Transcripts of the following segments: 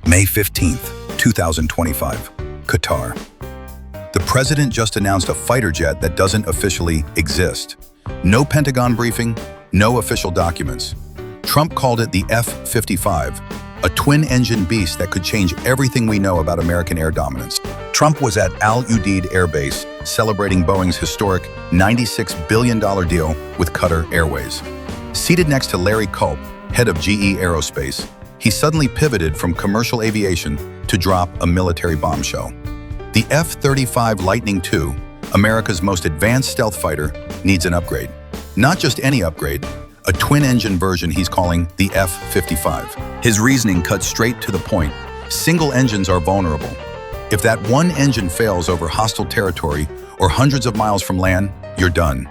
May 15th, 2025, Qatar. The president just announced a fighter jet that doesn't officially exist. No Pentagon briefing, no official documents. Trump called it the F-55, a twin-engine beast that could change everything we know about American air dominance. Trump was at Al Udeid Air Base celebrating Boeing's historic $96 billion deal with Qatar Airways. Seated next to Larry Culp, head of GE Aerospace, he suddenly pivoted from commercial aviation to drop a military bombshell. The F-35 Lightning II, America's most advanced stealth fighter, needs an upgrade. Not just any upgrade, a twin-engine version he's calling the F-55. His reasoning cuts straight to the point. Single engines are vulnerable. If that one engine fails over hostile territory or hundreds of miles from land, you're done.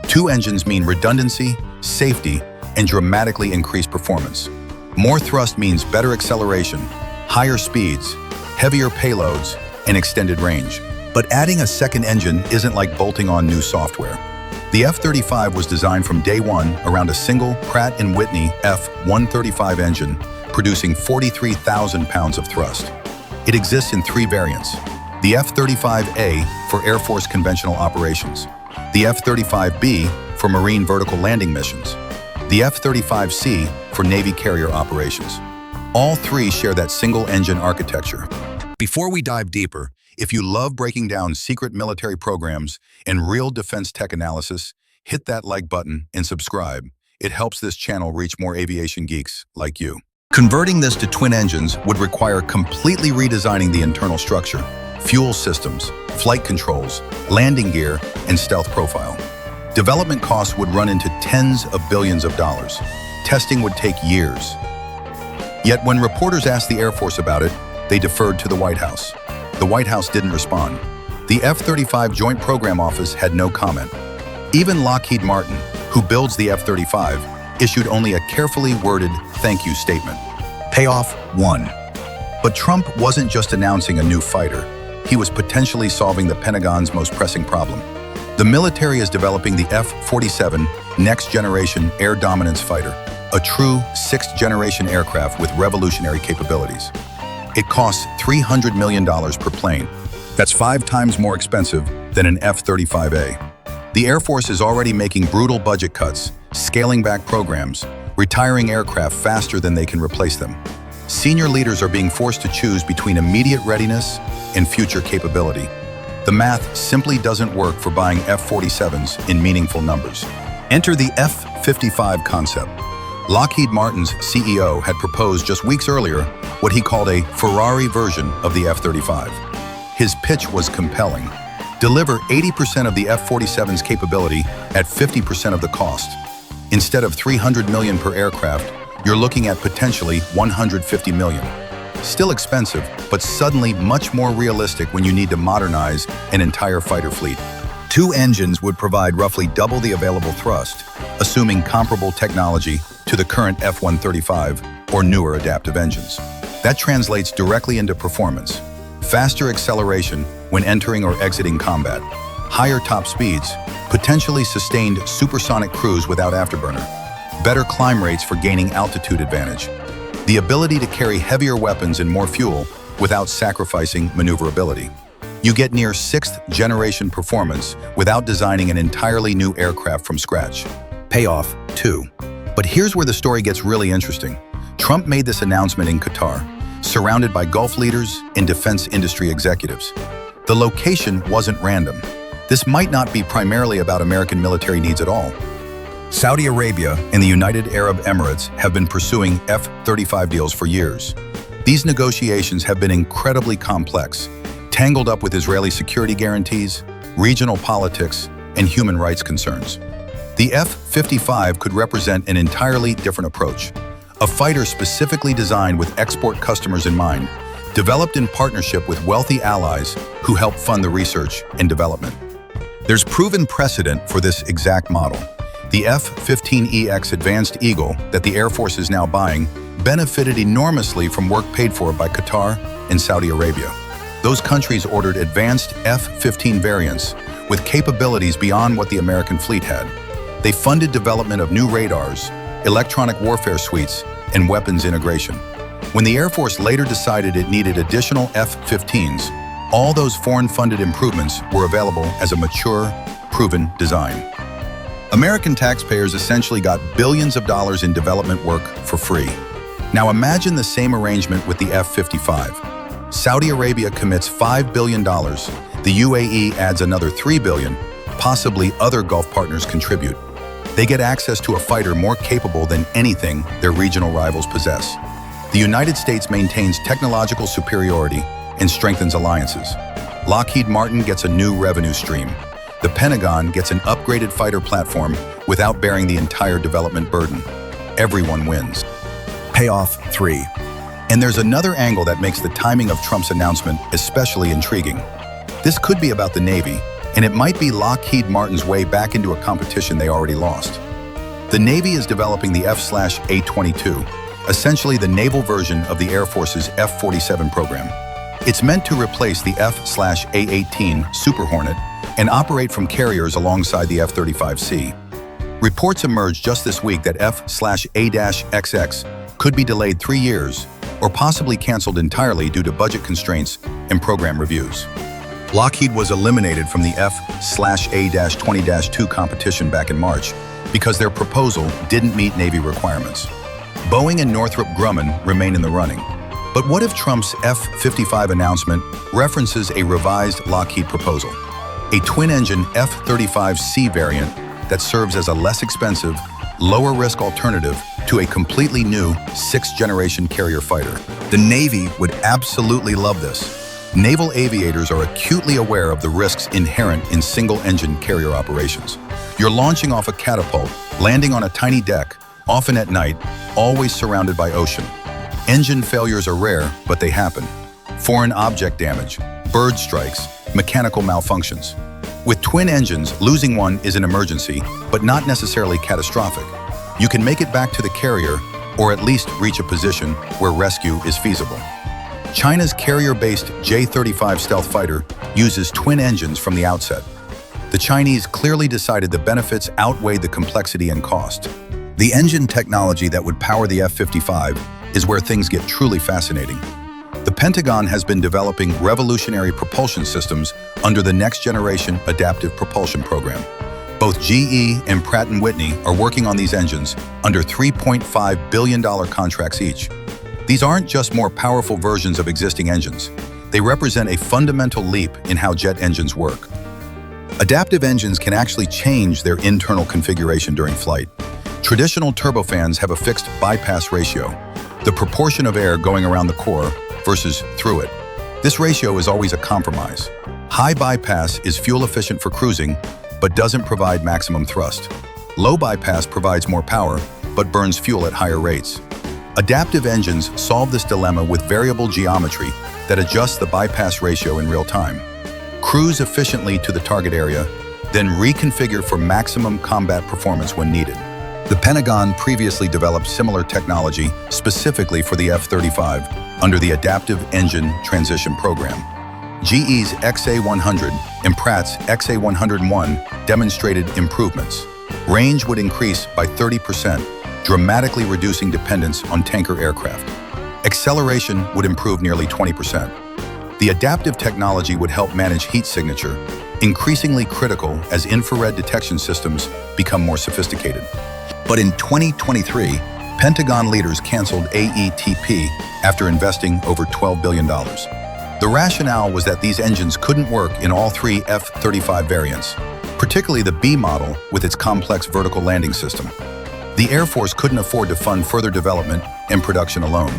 Two engines mean redundancy, safety, and dramatically increased performance. More thrust means better acceleration, higher speeds, heavier payloads, and extended range. But adding a second engine isn't like bolting on new software. The F-35 was designed from day one around a single Pratt & Whitney F-135 engine, producing 43,000 pounds of thrust. It exists in three variants: the F-35A for Air Force conventional operations, the F-35B for Marine vertical landing missions, the F-35C for Navy carrier operations. All three share that single-engine architecture. Before we dive deeper, if you love breaking down secret military programs and real defense tech analysis, hit that like button and subscribe. It helps this channel reach more aviation geeks like you. Converting this to twin engines would require completely redesigning the internal structure, fuel systems, flight controls, landing gear, and stealth profile. Development costs would run into tens of billions of dollars. Testing would take years. Yet when reporters asked the Air Force about it, they deferred to the White House. The White House didn't respond. The F-35 Joint Program Office had no comment. Even Lockheed Martin, who builds the F-35, issued only a carefully worded thank you statement. Payoff 1. But Trump wasn't just announcing a new fighter. He was potentially solving the Pentagon's most pressing problem. The military is developing the F-47 next-generation air dominance fighter, a true sixth-generation aircraft with revolutionary capabilities. It costs $300 million per plane. That's 5 times more expensive than an F-35A. The Air Force is already making brutal budget cuts, scaling back programs, retiring aircraft faster than they can replace them. Senior leaders are being forced to choose between immediate readiness and future capability. The math simply doesn't work for buying F-47s in meaningful numbers. Enter the F-55 concept. Lockheed Martin's CEO had proposed just weeks earlier what he called a Ferrari version of the F-35. His pitch was compelling. Deliver 80% of the F-47's capability at 50% of the cost. Instead of $300 million per aircraft, you're looking at potentially $150 million. Still expensive, but suddenly much more realistic when you need to modernize an entire fighter fleet. 2 engines would provide roughly double the available thrust, assuming comparable technology to the current F-135 or newer adaptive engines. That translates directly into performance. Faster acceleration when entering or exiting combat, higher top speeds, potentially sustained supersonic cruise without afterburner, better climb rates for gaining altitude advantage, the ability to carry heavier weapons and more fuel without sacrificing maneuverability. You get near 6th-generation performance without designing an entirely new aircraft from scratch. Payoff 2. But here's where the story gets really interesting. Trump made this announcement in Qatar, surrounded by Gulf leaders and defense industry executives. The location wasn't random. This might not be primarily about American military needs at all. Saudi Arabia and the United Arab Emirates have been pursuing F-35 deals for years. These negotiations have been incredibly complex, tangled up with Israeli security guarantees, regional politics, and human rights concerns. The F-55 could represent an entirely different approach, a fighter specifically designed with export customers in mind, developed in partnership with wealthy allies who help fund the research and development. There's proven precedent for this exact model. The F-15EX Advanced Eagle that the Air Force is now buying benefited enormously from work paid for by Qatar and Saudi Arabia. Those countries ordered advanced F-15 variants with capabilities beyond what the American fleet had. They funded development of new radars, electronic warfare suites, and weapons integration. When the Air Force later decided it needed additional F-15s, all those foreign-funded improvements were available as a mature, proven design. American taxpayers essentially got billions of dollars in development work for free. Now imagine the same arrangement with the F-55. Saudi Arabia commits $5 billion, the UAE adds another $3 billion, possibly other Gulf partners contribute. They get access to a fighter more capable than anything their regional rivals possess. The United States maintains technological superiority and strengthens alliances. Lockheed Martin gets a new revenue stream. The Pentagon gets an upgraded fighter platform without bearing the entire development burden. Everyone wins. Payoff 3. And there's another angle that makes the timing of Trump's announcement especially intriguing. This could be about the Navy, and it might be Lockheed Martin's way back into a competition they already lost. The Navy is developing the F/A-22, essentially the naval version of the Air Force's F-47 program. It's meant to replace the F/A-18 Super Hornet and operate from carriers alongside the F-35C. Reports emerged just this week that F/A-XX could be delayed 3 years or possibly canceled entirely due to budget constraints and program reviews. Lockheed was eliminated from the F/A-20-2 competition back in March because their proposal didn't meet Navy requirements. Boeing and Northrop Grumman remain in the running. But what if Trump's F-55 announcement references a revised Lockheed proposal? A twin-engine F-35C variant that serves as a less expensive, lower-risk alternative to a completely new 6th-generation carrier fighter. The Navy would absolutely love this. Naval aviators are acutely aware of the risks inherent in single-engine carrier operations. You're launching off a catapult, landing on a tiny deck, often at night, always surrounded by ocean. Engine failures are rare, but they happen. Foreign object damage, bird strikes, mechanical malfunctions. With twin engines, losing one is an emergency, but not necessarily catastrophic. You can make it back to the carrier, or at least reach a position where rescue is feasible. China's carrier-based J-35 stealth fighter uses twin engines from the outset. The Chinese clearly decided the benefits outweighed the complexity and cost. The engine technology that would power the F-55 is where things get truly fascinating. The Pentagon has been developing revolutionary propulsion systems under the Next Generation Adaptive Propulsion Program. Both GE and Pratt & Whitney are working on these engines under $3.5 billion contracts each. These aren't just more powerful versions of existing engines. They represent a fundamental leap in how jet engines work. Adaptive engines can actually change their internal configuration during flight. Traditional turbofans have a fixed bypass ratio, the proportion of air going around the core versus through it. This ratio is always a compromise. High bypass is fuel efficient for cruising, but doesn't provide maximum thrust. Low bypass provides more power, but burns fuel at higher rates. Adaptive engines solve this dilemma with variable geometry that adjusts the bypass ratio in real time. Cruise efficiently to the target area, then reconfigure for maximum combat performance when needed. The Pentagon previously developed similar technology specifically for the F-35 under the Adaptive Engine Transition Program. GE's XA-100 and Pratt's XA-101 demonstrated improvements. Range would increase by 30%, dramatically reducing dependence on tanker aircraft. Acceleration would improve nearly 20%. The adaptive technology would help manage heat signature, increasingly critical as infrared detection systems become more sophisticated. But in 2023, Pentagon leaders canceled AETP after investing over $12 billion. The rationale was that these engines couldn't work in all 3 F-35 variants, particularly the B model with its complex vertical landing system. The Air Force couldn't afford to fund further development and production alone.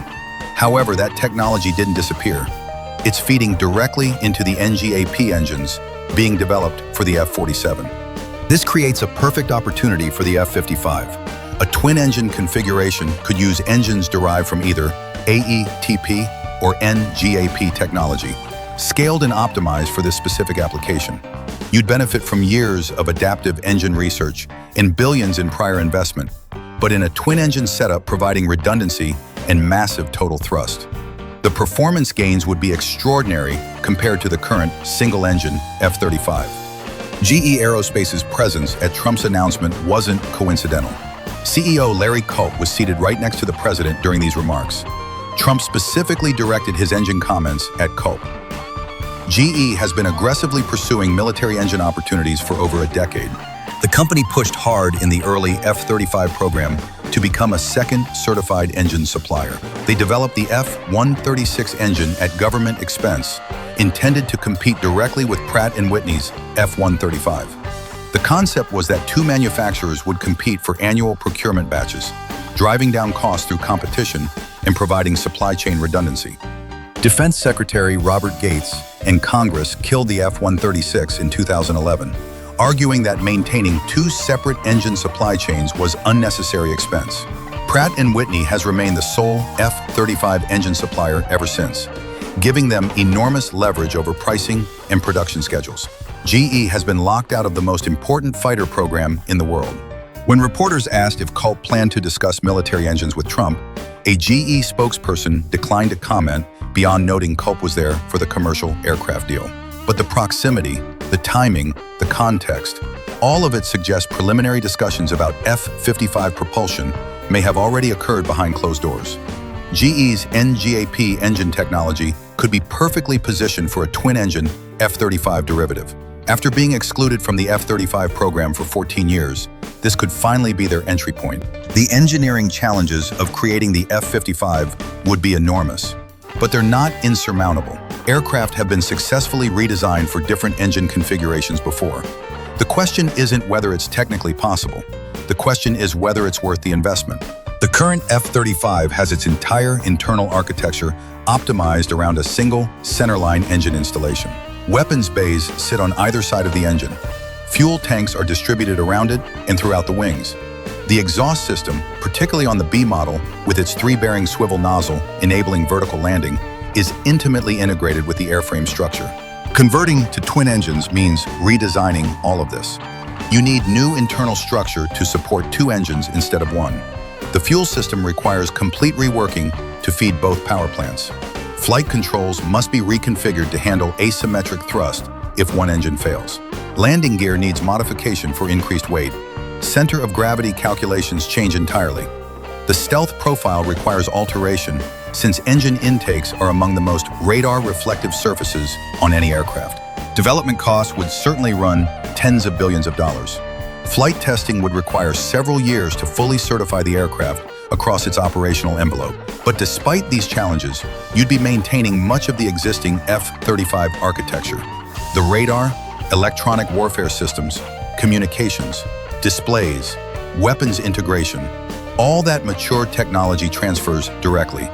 However, that technology didn't disappear. It's feeding directly into the NGAP engines being developed for the F-47. This creates a perfect opportunity for the F-55. A twin-engine configuration could use engines derived from either AETP or NGAP technology, scaled and optimized for this specific application. You'd benefit from years of adaptive engine research and billions in prior investment, but in a twin-engine setup providing redundancy and massive total thrust. The performance gains would be extraordinary compared to the current single-engine F-35. GE Aerospace's presence at Trump's announcement wasn't coincidental. CEO Larry Culp was seated right next to the president during these remarks. Trump specifically directed his engine comments at Culp. GE has been aggressively pursuing military engine opportunities for over a decade. The company pushed hard in the early F-35 program to become a second certified engine supplier. They developed the F-136 engine at government expense, intended to compete directly with Pratt & Whitney's F-135. The concept was that two manufacturers would compete for annual procurement batches, driving down costs through competition and providing supply chain redundancy. Defense Secretary Robert Gates and Congress killed the F-136 in 2011, arguing that maintaining two separate engine supply chains was unnecessary expense. Pratt & Whitney has remained the sole F-35 engine supplier ever since, giving them enormous leverage over pricing and production schedules. GE has been locked out of the most important fighter program in the world. When reporters asked if Culp planned to discuss military engines with Trump, a GE spokesperson declined to comment beyond noting Culp was there for the commercial aircraft deal. But the proximity, the timing, the context, all of it suggests preliminary discussions about F-55 propulsion may have already occurred behind closed doors. GE's NGAP engine technology could be perfectly positioned for a twin-engine F-35 derivative. After being excluded from the F-35 program for 14 years, this could finally be their entry point. The engineering challenges of creating the F-55 would be enormous, but they're not insurmountable. Aircraft have been successfully redesigned for different engine configurations before. The question isn't whether it's technically possible. The question is whether it's worth the investment. The current F-35 has its entire internal architecture optimized around a single centerline engine installation. Weapons bays sit on either side of the engine. Fuel tanks are distributed around it and throughout the wings. The exhaust system, particularly on the B model, with its three-bearing swivel nozzle enabling vertical landing, is intimately integrated with the airframe structure. Converting to twin engines means redesigning all of this. You need new internal structure to support two engines instead of one. The fuel system requires complete reworking to feed both power plants. Flight controls must be reconfigured to handle asymmetric thrust if one engine fails. Landing gear needs modification for increased weight. Center of gravity calculations change entirely. The stealth profile requires alteration since engine intakes are among the most radar-reflective surfaces on any aircraft. Development costs would certainly run tens of billions of dollars. Flight testing would require several years to fully certify the aircraft across its operational envelope. But despite these challenges, you'd be maintaining much of the existing F-35 architecture. The radar, electronic warfare systems, communications, displays, weapons integration, all that mature technology transfers directly.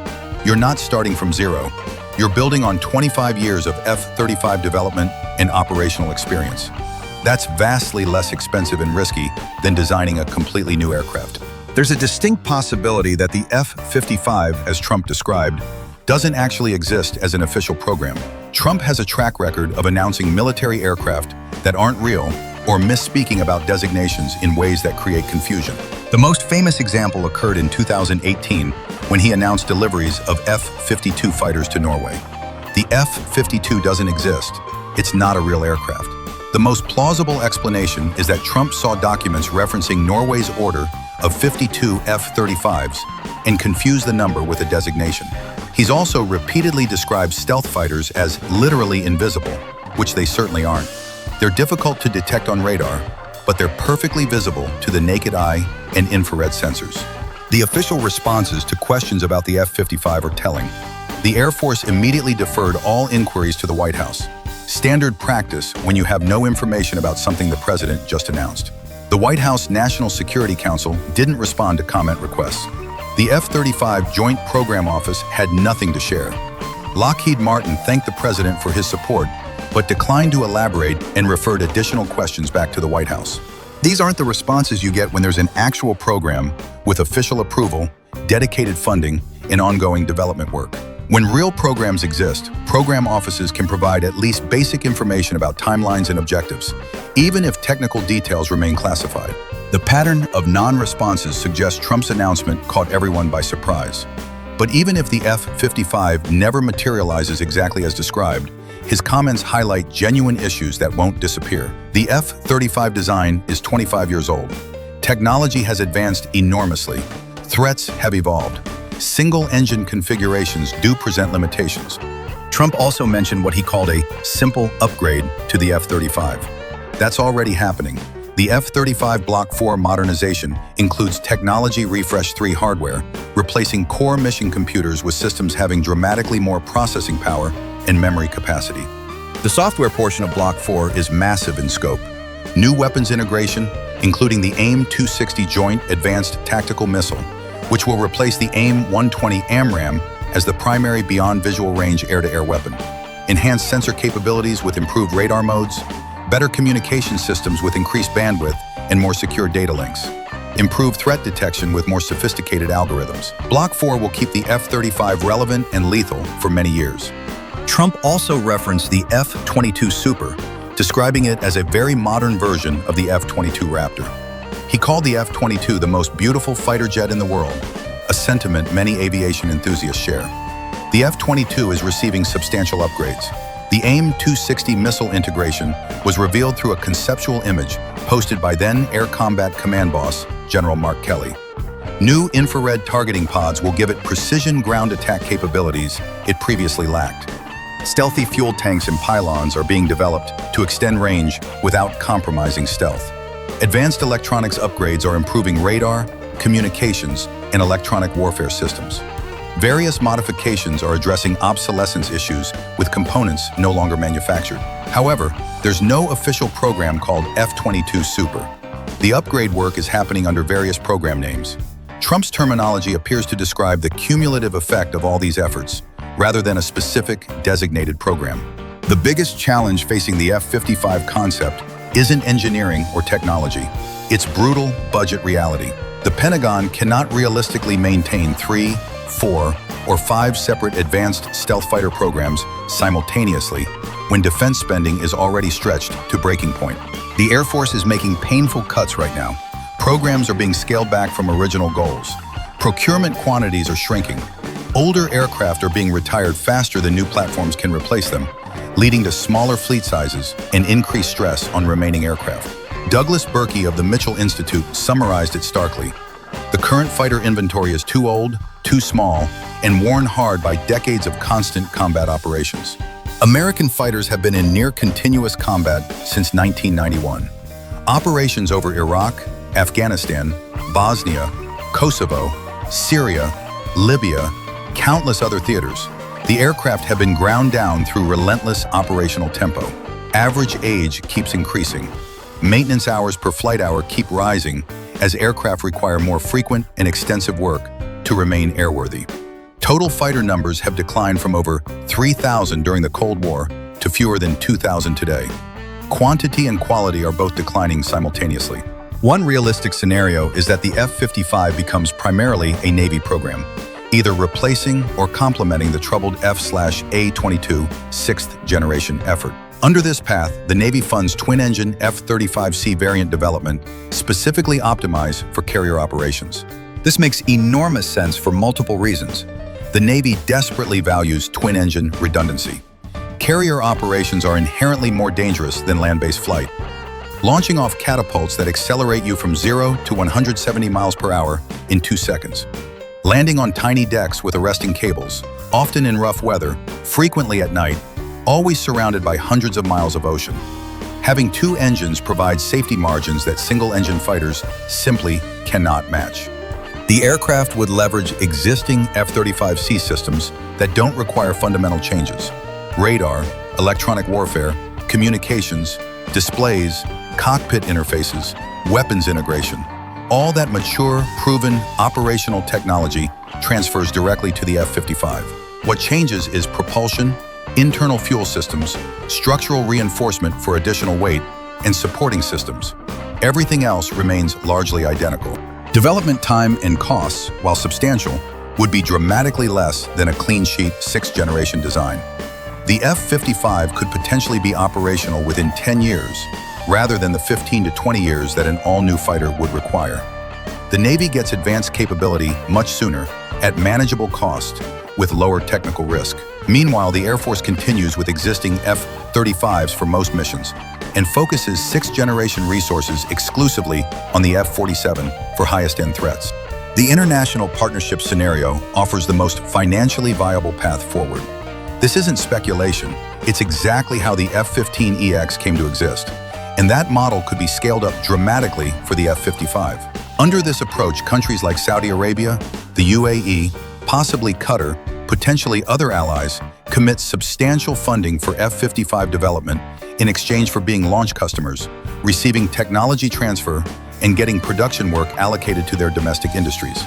You're not starting from zero. You're building on 25 years of F-35 development and operational experience. That's vastly less expensive and risky than designing a completely new aircraft. There's a distinct possibility that the F-55, as Trump described, doesn't actually exist as an official program. Trump has a track record of announcing military aircraft that aren't real or misspeaking about designations in ways that create confusion. The most famous example occurred in 2018 when he announced deliveries of F-52 fighters to Norway. The F-52 doesn't exist. It's not a real aircraft. The most plausible explanation is that Trump saw documents referencing Norway's order of 52 F-35s and confused the number with a designation. He's also repeatedly described stealth fighters as literally invisible, which they certainly aren't. They're difficult to detect on radar, but they're perfectly visible to the naked eye and infrared sensors. The official responses to questions about the F-55 are telling. The Air Force immediately deferred all inquiries to the White House. Standard practice when you have no information about something the president just announced. The White House National Security Council didn't respond to comment requests. The F-35 Joint Program Office had nothing to share. Lockheed Martin thanked the president for his support, but declined to elaborate and referred additional questions back to the White House. These aren't the responses you get when there's an actual program with official approval, dedicated funding, and ongoing development work. When real programs exist, program offices can provide at least basic information about timelines and objectives, even if technical details remain classified. The pattern of non-responses suggests Trump's announcement caught everyone by surprise. But even if the F-55 never materializes exactly as described, his comments highlight genuine issues that won't disappear. The F-35 design is 25 years old. Technology has advanced enormously. Threats have evolved. single-engine configurations do present limitations. Trump also mentioned what he called a simple upgrade to the F-35. That's already happening. The F-35 Block 4 modernization includes Technology Refresh 3 hardware, replacing core mission computers with systems having dramatically more processing power and memory capacity. The software portion of Block 4 is massive in scope. New weapons integration, including the AIM-260 Joint Advanced Tactical Missile, which will replace the AIM-120 AMRAAM as the primary beyond visual range air-to-air weapon. Enhanced sensor capabilities with improved radar modes, better communication systems with increased bandwidth and more secure data links, improved threat detection with more sophisticated algorithms. Block 4 will keep the F-35 relevant and lethal for many years. Trump also referenced the F-22 Super, describing it as a very modern version of the F-22 Raptor. He called the F-22 the most beautiful fighter jet in the world, a sentiment many aviation enthusiasts share. The F-22 is receiving substantial upgrades. The AIM-260 missile integration was revealed through a conceptual image posted by then Air Combat Command Boss, General Mark Kelly. New infrared targeting pods will give it precision ground attack capabilities it previously lacked. Stealthy fuel tanks and pylons are being developed to extend range without compromising stealth. Advanced electronics upgrades are improving radar, communications, and electronic warfare systems. Various modifications are addressing obsolescence issues with components no longer manufactured. However, there's no official program called F-22 Super. The upgrade work is happening under various program names. Trump's terminology appears to describe the cumulative effect of all these efforts, rather than a specific, designated program. The biggest challenge facing the F-55 concept isn't engineering or technology. It's brutal budget reality. The Pentagon cannot realistically maintain 3, 4, or 5 separate advanced stealth fighter programs simultaneously when defense spending is already stretched to breaking point. The Air Force is making painful cuts right now. Programs are being scaled back from original goals. Procurement quantities are shrinking. Older aircraft are being retired faster than new platforms can replace them, leading to smaller fleet sizes and increased stress on remaining aircraft. Douglas Berkey of the Mitchell Institute summarized it starkly. The current fighter inventory is too old, too small, and worn hard by decades of constant combat operations. American fighters have been in near continuous combat since 1991. Operations over Iraq, Afghanistan, Bosnia, Kosovo, Syria, Libya, countless other theaters. The aircraft have been ground down through relentless operational tempo. Average age keeps increasing. Maintenance hours per flight hour keep rising as aircraft require more frequent and extensive work to remain airworthy. Total fighter numbers have declined from over 3,000 during the Cold War to fewer than 2,000 today. Quantity and quality are both declining simultaneously. One realistic scenario is that the F-55 becomes primarily a Navy program, either replacing or complementing the troubled F/A-22 sixth-generation effort. Under this path, the Navy funds twin-engine F-35C variant development specifically optimized for carrier operations. This makes enormous sense for multiple reasons. The Navy desperately values twin-engine redundancy. Carrier operations are inherently more dangerous than land-based flight. Launching off catapults that accelerate you from 0 to 170 miles per hour in 2 seconds. Landing on tiny decks with arresting cables, often in rough weather, frequently at night, always surrounded by hundreds of miles of ocean. Having 2 engines provides safety margins that single-engine fighters simply cannot match. The aircraft would leverage existing F-35C systems that don't require fundamental changes. Radar, electronic warfare, communications, displays, cockpit interfaces, weapons integration. All that mature, proven, operational technology transfers directly to the F-55. What changes is propulsion, internal fuel systems, structural reinforcement for additional weight, and supporting systems. Everything else remains largely identical. Development time and costs, while substantial, would be dramatically less than a clean-sheet 6th-generation design. The F-55 could potentially be operational within 10 years, rather than the 15 to 20 years that an all-new fighter would require. The Navy gets advanced capability much sooner, at manageable cost, with lower technical risk. Meanwhile, the Air Force continues with existing F-35s for most missions, and focuses 6th-generation resources exclusively on the F-47 for highest-end threats. The international partnership scenario offers the most financially viable path forward. This isn't speculation, it's exactly how the F-15EX came to exist, and that model could be scaled up dramatically for the F-55. Under this approach, countries like Saudi Arabia, the UAE, possibly Qatar, potentially other allies, commit substantial funding for F-55 development in exchange for being launch customers, receiving technology transfer, and getting production work allocated to their domestic industries.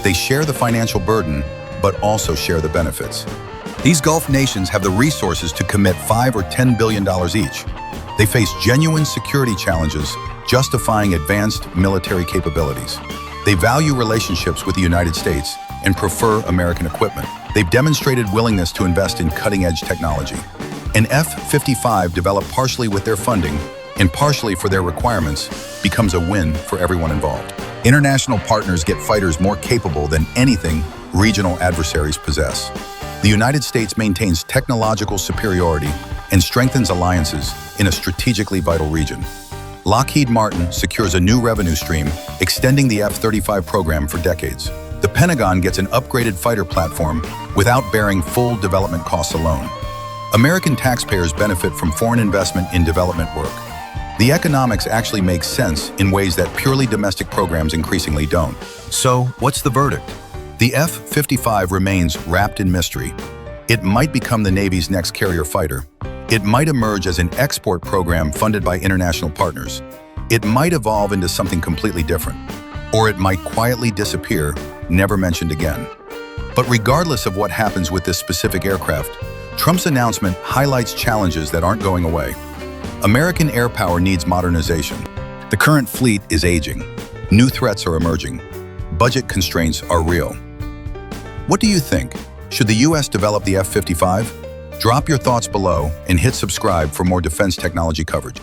They share the financial burden, but also share the benefits. These Gulf nations have the resources to commit $5 or $10 billion each. They face genuine security challenges, justifying advanced military capabilities. They value relationships with the United States and prefer American equipment. They've demonstrated willingness to invest in cutting-edge technology. An F-55 developed partially with their funding and partially for their requirements becomes a win for everyone involved. International partners get fighters more capable than anything regional adversaries possess. The United States maintains technological superiority and strengthens alliances in a strategically vital region. Lockheed Martin secures a new revenue stream, extending the F-35 program for decades. The Pentagon gets an upgraded fighter platform without bearing full development costs alone. American taxpayers benefit from foreign investment in development work. The economics actually make sense in ways that purely domestic programs increasingly don't. So, what's the verdict? The F-55 remains wrapped in mystery. It might become the Navy's next carrier fighter. It might emerge as an export program funded by international partners. It might evolve into something completely different. Or it might quietly disappear, never mentioned again. But regardless of what happens with this specific aircraft, Trump's announcement highlights challenges that aren't going away. American air power needs modernization. The current fleet is aging. New threats are emerging. Budget constraints are real. What do you think? Should the U.S. develop the F-55? Drop your thoughts below and hit subscribe for more defense technology coverage.